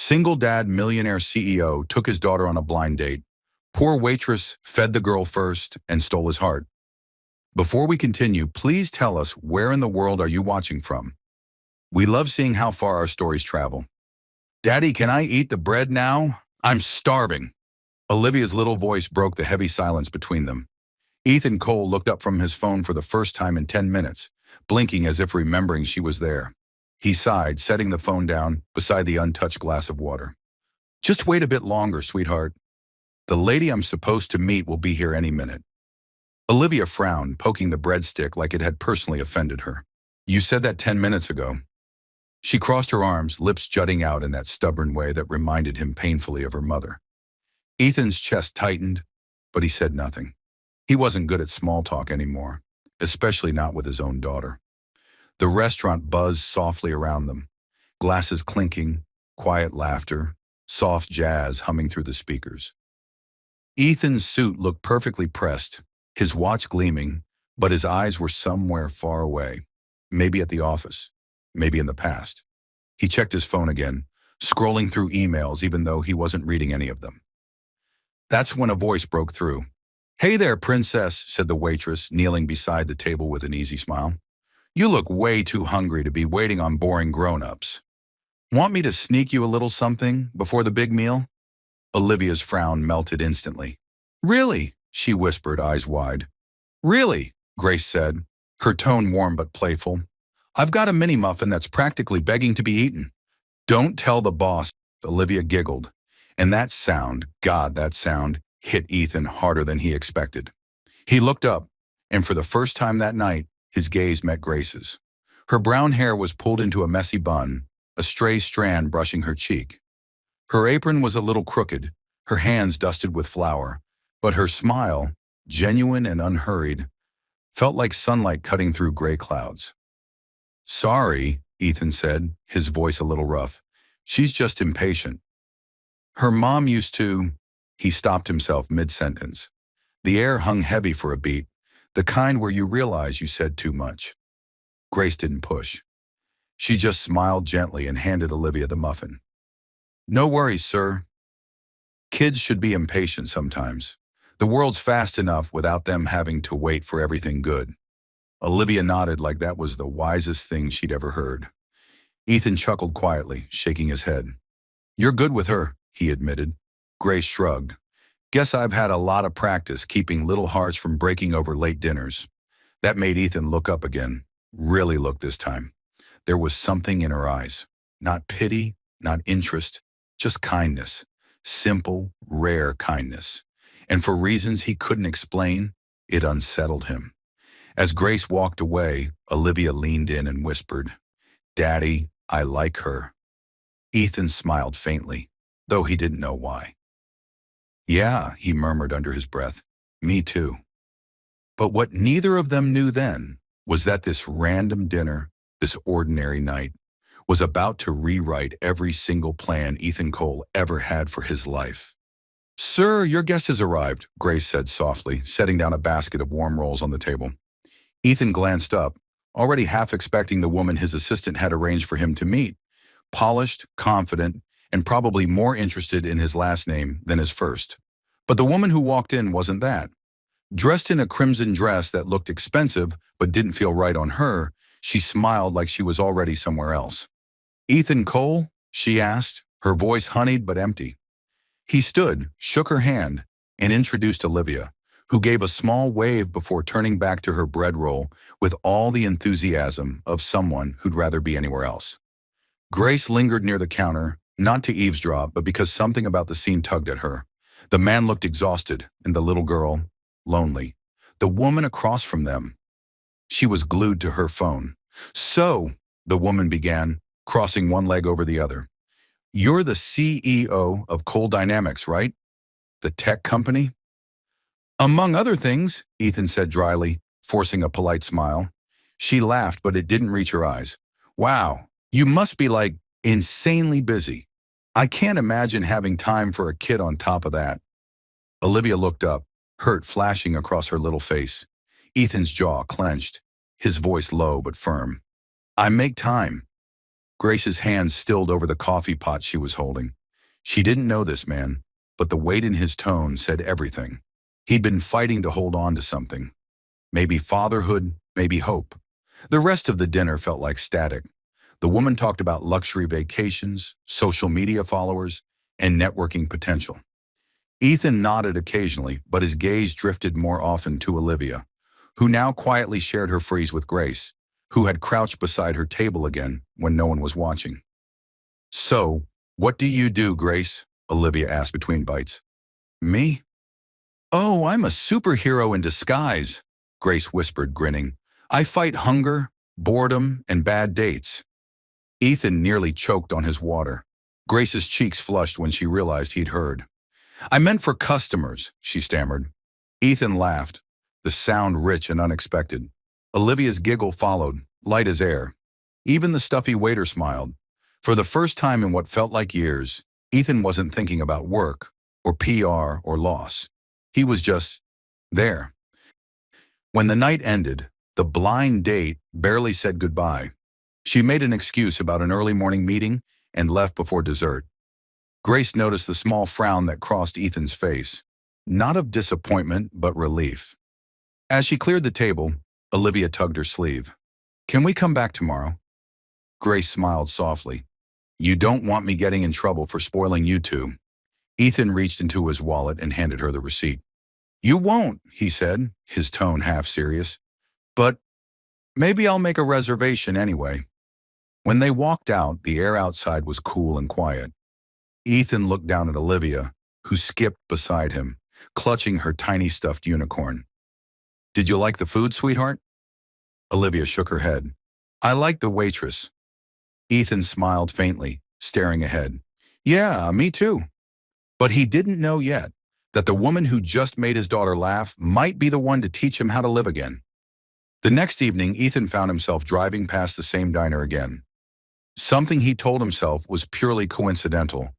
Single dad millionaire CEO took his daughter on a blind date. Poor waitress fed the girl first and stole his heart. Before we continue, please tell us, where in the world are you watching from? We love seeing how far our stories travel. Daddy, can I eat the bread now? I'm starving. Olivia's little voice broke the heavy silence between them. Ethan Cole looked up from his phone for the first time in 10 minutes, blinking as if remembering she was there. He sighed, setting the phone down beside the untouched glass of water. Just wait a bit longer, sweetheart. The lady I'm supposed to meet will be here any minute. Olivia frowned, poking the breadstick like it had personally offended her. You said that 10 minutes ago. She crossed her arms, lips jutting out in that stubborn way that reminded him painfully of her mother. Ethan's chest tightened, but he said nothing. He wasn't good at small talk anymore, especially not with his own daughter. The restaurant buzzed softly around them, glasses clinking, quiet laughter, soft jazz humming through the speakers. Ethan's suit looked perfectly pressed, his watch gleaming, but his eyes were somewhere far away, maybe at the office, maybe in the past. He checked his phone again, scrolling through emails even though he wasn't reading any of them. That's when a voice broke through. "Hey there, princess," said the waitress, kneeling beside the table with an easy smile. "You look way too hungry to be waiting on boring grown-ups. Want me to sneak you a little something before the big meal?" Olivia's frown melted instantly. "Really?" she whispered, eyes wide. "Really?" Grace said, her tone warm but playful. "I've got a mini muffin that's practically begging to be eaten." "Don't tell the boss," Olivia giggled. And that sound, God, that sound, hit Ethan harder than he expected. He looked up, and for the first time that night, his gaze met Grace's. Her brown hair was pulled into a messy bun, a stray strand brushing her cheek. Her apron was a little crooked, her hands dusted with flour, but her smile, genuine and unhurried, felt like sunlight cutting through gray clouds. "Sorry," Ethan said, his voice a little rough. "She's just impatient. Her mom used to—" He stopped himself mid-sentence. The air hung heavy for a beat, the kind where you realize you said too much. Grace didn't push. She just smiled gently and handed Olivia the muffin. "No worries, sir. Kids should be impatient sometimes. The world's fast enough without them having to wait for everything good." Olivia nodded like that was the wisest thing she'd ever heard. Ethan chuckled quietly, shaking his head. "You're good with her," he admitted. Grace shrugged. "Guess I've had a lot of practice keeping little hearts from breaking over late dinners." That made Ethan look up again, really look this time. There was something in her eyes. Not pity, not interest, just kindness. Simple, rare kindness. And for reasons he couldn't explain, it unsettled him. As Grace walked away, Olivia leaned in and whispered, "Daddy, I like her." Ethan smiled faintly, though he didn't know why. "Yeah," he murmured under his breath, "me too." But what neither of them knew then was that this random dinner, this ordinary night, was about to rewrite every single plan Ethan Cole ever had for his life. "Sir, your guest has arrived," Grace said softly, setting down a basket of warm rolls on the table. Ethan glanced up, already half expecting the woman his assistant had arranged for him to meet, polished, confident, and probably more interested in his last name than his first. But the woman who walked in wasn't that. Dressed in a crimson dress that looked expensive but didn't feel right on her, she smiled like she was already somewhere else. "Ethan Cole?" she asked, her voice honeyed but empty. He stood, shook her hand, and introduced Olivia, who gave a small wave before turning back to her bread roll with all the enthusiasm of someone who'd rather be anywhere else. Grace lingered near the counter, not to eavesdrop, but because something about the scene tugged at her. The man looked exhausted, and the little girl, lonely. The woman across from them, she was glued to her phone. "So," the woman began, crossing one leg over the other, "you're the CEO of Cole Dynamics, right? The tech company?" "Among other things," Ethan said dryly, forcing a polite smile. She laughed, but it didn't reach her eyes. "Wow, you must be like insanely busy. I can't imagine having time for a kid on top of that." Olivia looked up, hurt flashing across her little face. Ethan's jaw clenched, his voice low but firm. "I make time." Grace's hands stilled over the coffee pot she was holding. She didn't know this man, but the weight in his tone said everything. He'd been fighting to hold on to something. Maybe fatherhood, maybe hope. The rest of the dinner felt like static. The woman talked about luxury vacations, social media followers, and networking potential. Ethan nodded occasionally, but his gaze drifted more often to Olivia, who now quietly shared her freeze with Grace, who had crouched beside her table again when no one was watching. "So, what do you do, Grace?" Olivia asked between bites. "Me? Oh, I'm a superhero in disguise," Grace whispered, grinning. "I fight hunger, boredom, and bad dates." Ethan nearly choked on his water. Grace's cheeks flushed when she realized he'd heard. "I meant for customers," she stammered. Ethan laughed, the sound rich and unexpected. Olivia's giggle followed, light as air. Even the stuffy waiter smiled. For the first time in what felt like years, Ethan wasn't thinking about work, or PR, or loss. He was just there. When the night ended, the blind date barely said goodbye. She made an excuse about an early morning meeting and left before dessert. Grace noticed the small frown that crossed Ethan's face, not of disappointment, but relief. As she cleared the table, Olivia tugged her sleeve. "Can we come back tomorrow?" Grace smiled softly. "You don't want me getting in trouble for spoiling you two." Ethan reached into his wallet and handed her the receipt. "You won't," he said, his tone half serious. "But maybe I'll make a reservation anyway." When they walked out, the air outside was cool and quiet. Ethan looked down at Olivia, who skipped beside him, clutching her tiny stuffed unicorn. "Did you like the food, sweetheart?" Olivia shook her head. "I liked the waitress." Ethan smiled faintly, staring ahead. "Yeah, me too." But he didn't know yet that the woman who just made his daughter laugh might be the one to teach him how to live again. The next evening, Ethan found himself driving past the same diner again. Something he told himself was purely coincidental,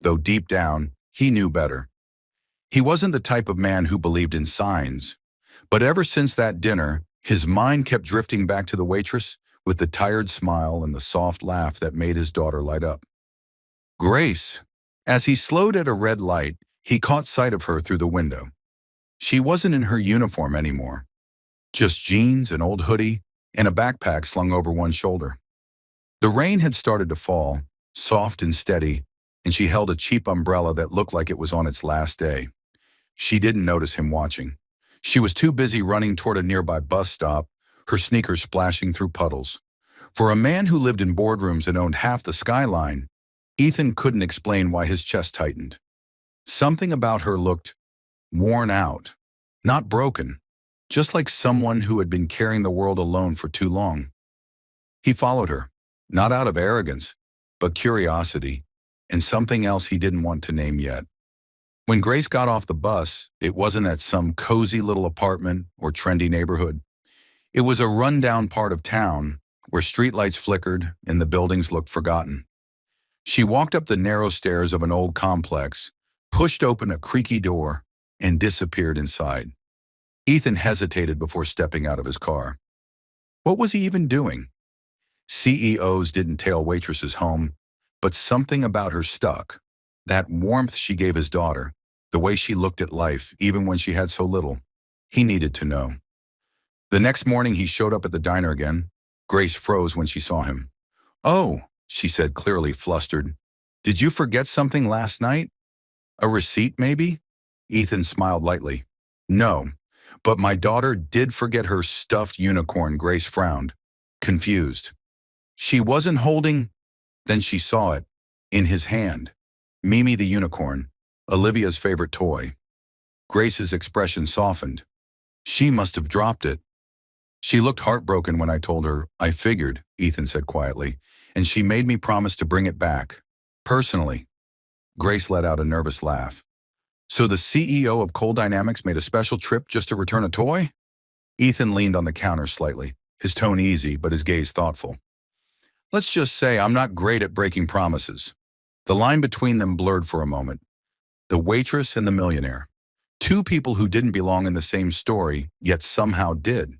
though deep down, he knew better. He wasn't the type of man who believed in signs. But ever since that dinner, his mind kept drifting back to the waitress with the tired smile and the soft laugh that made his daughter light up. Grace. As he slowed at a red light, he caught sight of her through the window. She wasn't in her uniform anymore. Just jeans, an old hoodie, and a backpack slung over one shoulder. The rain had started to fall, soft and steady, and she held a cheap umbrella that looked like it was on its last day. She didn't notice him watching. She was too busy running toward a nearby bus stop, her sneakers splashing through puddles. For a man who lived in boardrooms and owned half the skyline, Ethan couldn't explain why his chest tightened. Something about her looked worn out, not broken, just like someone who had been carrying the world alone for too long. He followed her, not out of arrogance, but curiosity, and something else he didn't want to name yet. When Grace got off the bus, it wasn't at some cozy little apartment or trendy neighborhood. It was a rundown part of town where streetlights flickered and the buildings looked forgotten. She walked up the narrow stairs of an old complex, pushed open a creaky door, and disappeared inside. Ethan hesitated before stepping out of his car. What was he even doing? CEOs didn't tail waitresses home, but something about her stuck. That warmth she gave his daughter, the way she looked at life even when she had so little. He needed to know. The next morning he showed up at the diner again. Grace froze when she saw him. "Oh," she said, clearly flustered. "Did you forget something last night? A receipt, maybe?" Ethan smiled lightly. "No, but my daughter did forget her stuffed unicorn." Grace frowned, confused. She wasn't holding. Then she saw it, in his hand. Mimi the unicorn, Olivia's favorite toy. Grace's expression softened. She must have dropped it. "She looked heartbroken when I told her. I figured," Ethan said quietly, "and she made me promise to bring it back. Personally." Grace let out a nervous laugh. "So the CEO of Coal Dynamics made a special trip just to return a toy?" Ethan leaned on the counter slightly, his tone easy but his gaze thoughtful. "Let's just say I'm not great at breaking promises." The line between them blurred for a moment. The waitress and the millionaire. Two people who didn't belong in the same story, yet somehow did.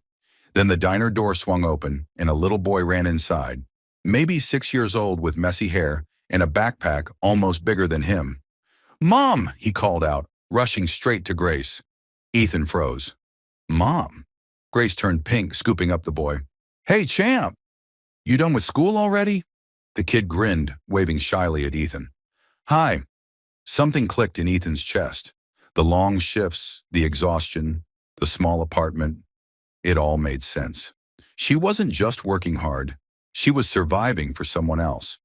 Then the diner door swung open, and a little boy ran inside. maybe 6 years old with messy hair and a backpack almost bigger than him. "Mom!" he called out, rushing straight to Grace. Ethan froze. "Mom?" Grace turned pink, scooping up the boy. "Hey, champ! You done with school already?" The kid grinned, waving shyly at Ethan. "Hi." Something clicked in Ethan's chest. The long shifts, the exhaustion, the small apartment. It all made sense. She wasn't just working hard. She was surviving for someone else.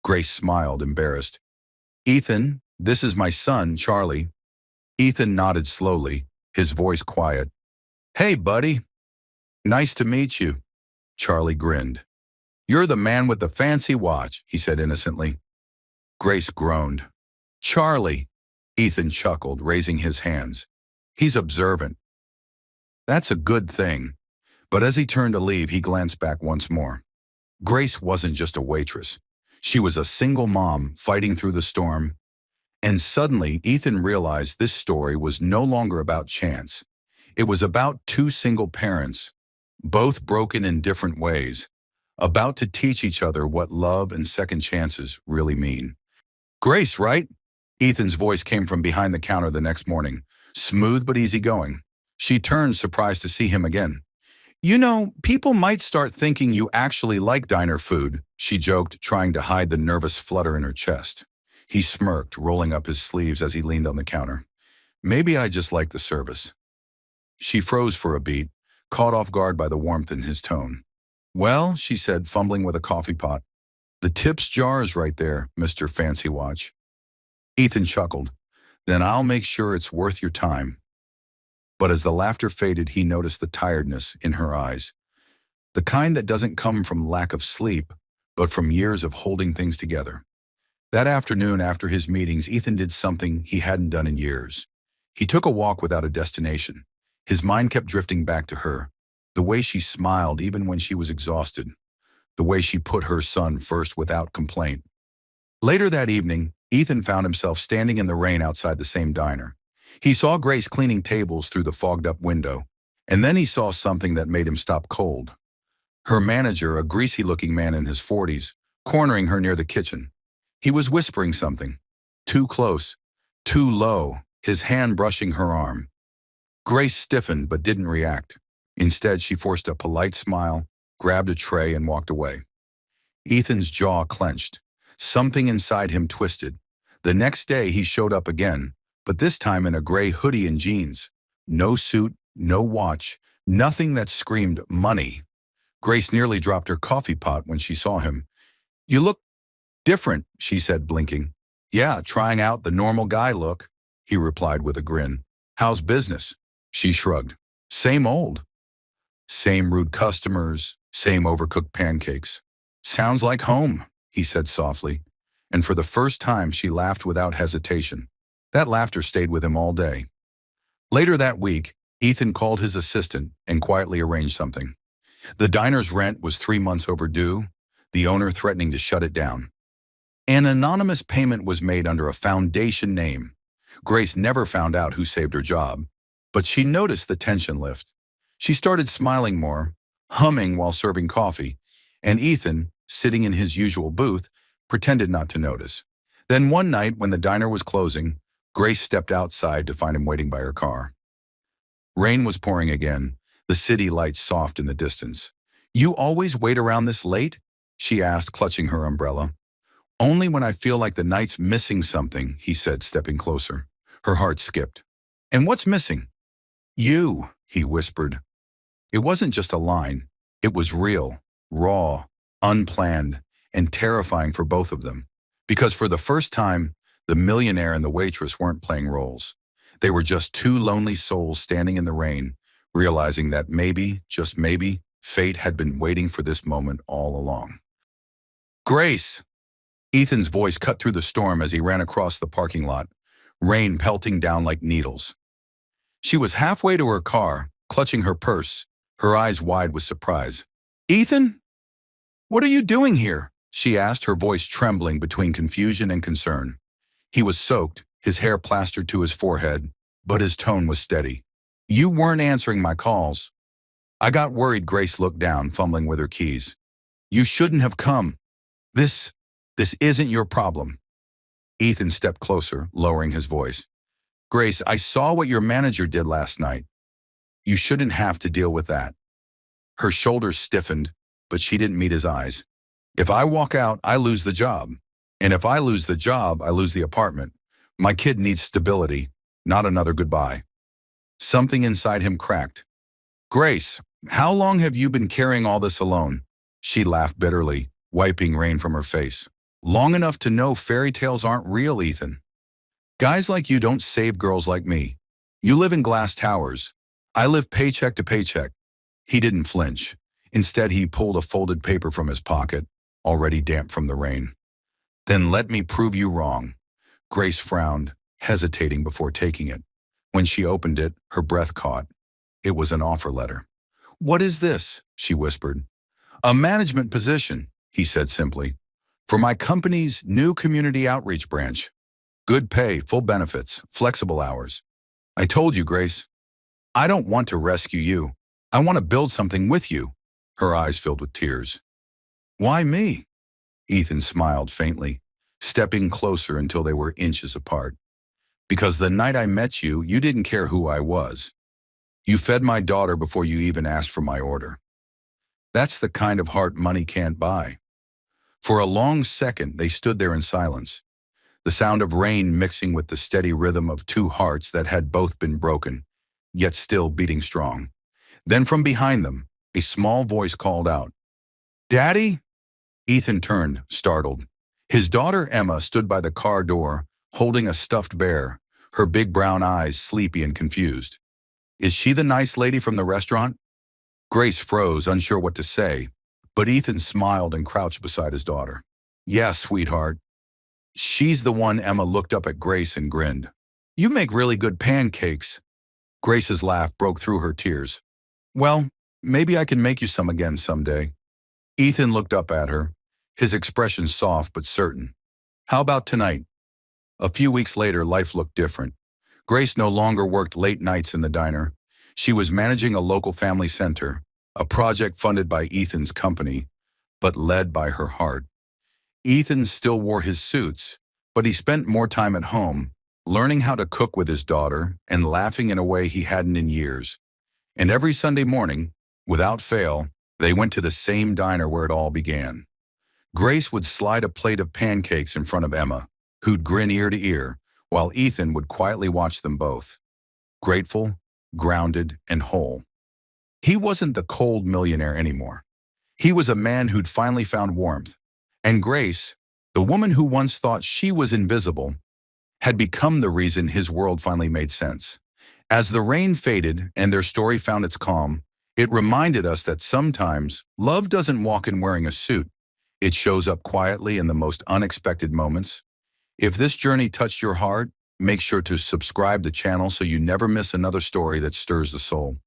Grace smiled, embarrassed. "Ethan, this is my son, Charlie." Ethan nodded slowly, his voice quiet. "Hey, buddy. Nice to meet you." Charlie grinned. "You're the man with the fancy watch," he said innocently. Grace groaned. "Charlie," Ethan chuckled, raising his hands. "He's observant." "That's a good thing." But as he turned to leave, he glanced back once more. Grace wasn't just a waitress. She was a single mom fighting through the storm. And suddenly, Ethan realized this story was no longer about chance. It was about two single parents, both broken in different ways, about to teach each other what love and second chances really mean. "Grace, right?" Ethan's voice came from behind the counter the next morning, smooth but easygoing. She turned, surprised to see him again. "You know, people might start thinking you actually like diner food," she joked, trying to hide the nervous flutter in her chest. He smirked, rolling up his sleeves as he leaned on the counter. "Maybe I just like the service." She froze for a beat, caught off guard by the warmth in his tone. "Well," she said, fumbling with a coffee pot, "the tip's jar's right there, Mr. Fancy Watch." Ethan chuckled. "Then I'll make sure it's worth your time." But as the laughter faded, he noticed the tiredness in her eyes. The kind that doesn't come from lack of sleep, but from years of holding things together. That afternoon after his meetings, Ethan did something he hadn't done in years. He took a walk without a destination. His mind kept drifting back to her, the way she smiled even when she was exhausted, the way she put her son first without complaint. Later that evening, Ethan found himself standing in the rain outside the same diner. He saw Grace cleaning tables through the fogged-up window, and then he saw something that made him stop cold. Her manager, a greasy-looking man in his 40s, cornering her near the kitchen. He was whispering something. Too close, too low, his hand brushing her arm. Grace stiffened but didn't react. Instead, she forced a polite smile, grabbed a tray, and walked away. Ethan's jaw clenched. Something inside him twisted. The next day, he showed up again, but this time in a gray hoodie and jeans. No suit, no watch, nothing that screamed money. Grace nearly dropped her coffee pot when she saw him. "You look different," she said, blinking. "Yeah, trying out the normal guy look," he replied with a grin. "How's business?" She shrugged. "Same old. Same rude customers, same overcooked pancakes." "Sounds like home," he said softly. And for the first time, she laughed without hesitation. That laughter stayed with him all day. Later that week, Ethan called his assistant and quietly arranged something. The diner's rent was 3 months overdue, the owner threatening to shut it down. An anonymous payment was made under a foundation name. Grace never found out who saved her job, but she noticed the tension lift. She started smiling more, humming while serving coffee, and Ethan, sitting in his usual booth, pretended not to notice. Then one night, when the diner was closing, Grace stepped outside to find him waiting by her car. Rain was pouring again, the city lights soft in the distance. "You always wait around this late?" she asked, clutching her umbrella. "Only when I feel like the night's missing something," he said, stepping closer. Her heart skipped. "And what's missing?" "You," he whispered. It wasn't just a line. It was real, raw, unplanned, and terrifying for both of them. Because for the first time, the millionaire and the waitress weren't playing roles. They were just two lonely souls standing in the rain, realizing that maybe, just maybe, fate had been waiting for this moment all along. "Grace!" Ethan's voice cut through the storm as he ran across the parking lot, rain pelting down like needles. She was halfway to her car, clutching her purse, her eyes wide with surprise. "Ethan? What are you doing here?" she asked, her voice trembling between confusion and concern. He was soaked, his hair plastered to his forehead, but his tone was steady. "You weren't answering my calls." "I got worried." Grace looked down, fumbling with her keys. You shouldn't have come. This, this isn't your problem. Ethan stepped closer, lowering his voice. Grace, I saw what your manager did last night. You shouldn't have to deal with that. Her shoulders stiffened, but she didn't meet his eyes. If I walk out, I lose the job. And if I lose the job, I lose the apartment. My kid needs stability, not another goodbye. Something inside him cracked. Grace, how long have you been carrying all this alone? She laughed bitterly, wiping rain from her face. Long enough to know fairy tales aren't real, Ethan. Guys like you don't save girls like me. You live in glass towers. I live paycheck to paycheck. He didn't flinch. Instead, he pulled a folded paper from his pocket, already damp from the rain. Then let me prove you wrong. Grace frowned, hesitating before taking it. When she opened it, her breath caught. It was an offer letter. What is this? She whispered. A management position, he said simply. For my company's new community outreach branch. Good pay, full benefits, flexible hours. I told you, Grace. I don't want to rescue you. I want to build something with you. Her eyes filled with tears. Why me? Ethan smiled faintly, stepping closer until they were inches apart. Because the night I met you, you didn't care who I was. You fed my daughter before you even asked for my order. That's the kind of heart money can't buy. For a long second, they stood there in silence, the sound of rain mixing with the steady rhythm of two hearts that had both been broken, yet still beating strong. Then from behind them, a small voice called out, Daddy? Ethan turned, startled. His daughter Emma stood by the car door, holding a stuffed bear, her big brown eyes sleepy and confused. Is she the nice lady from the restaurant? Grace froze, unsure what to say, but Ethan smiled and crouched beside his daughter. Yes, sweetheart. She's the one. Emma looked up at Grace and grinned. You make really good pancakes. Grace's laugh broke through her tears. Well, maybe I can make you some again someday. Ethan looked up at her, his expression soft but certain. How about tonight? A few weeks later, life looked different. Grace no longer worked late nights in the diner. She was managing a local family center, a project funded by Ethan's company, but led by her heart. Ethan still wore his suits, but he spent more time at home, learning how to cook with his daughter and laughing in a way he hadn't in years. And every Sunday morning, without fail, they went to the same diner where it all began. Grace would slide a plate of pancakes in front of Emma, who'd grin ear to ear, while Ethan would quietly watch them both. Grateful, grounded, and whole. He wasn't the cold millionaire anymore. He was a man who'd finally found warmth. And Grace, the woman who once thought she was invisible, had become the reason his world finally made sense. As the rain faded and their story found its calm, it reminded us that sometimes love doesn't walk in wearing a suit. It shows up quietly in the most unexpected moments. If this journey touched your heart, make sure to subscribe to the channel so you never miss another story that stirs the soul.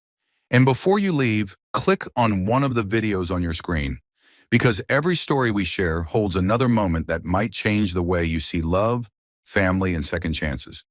And before you leave, click on one of the videos on your screen, because every story we share holds another moment that might change the way you see love, family, and second chances.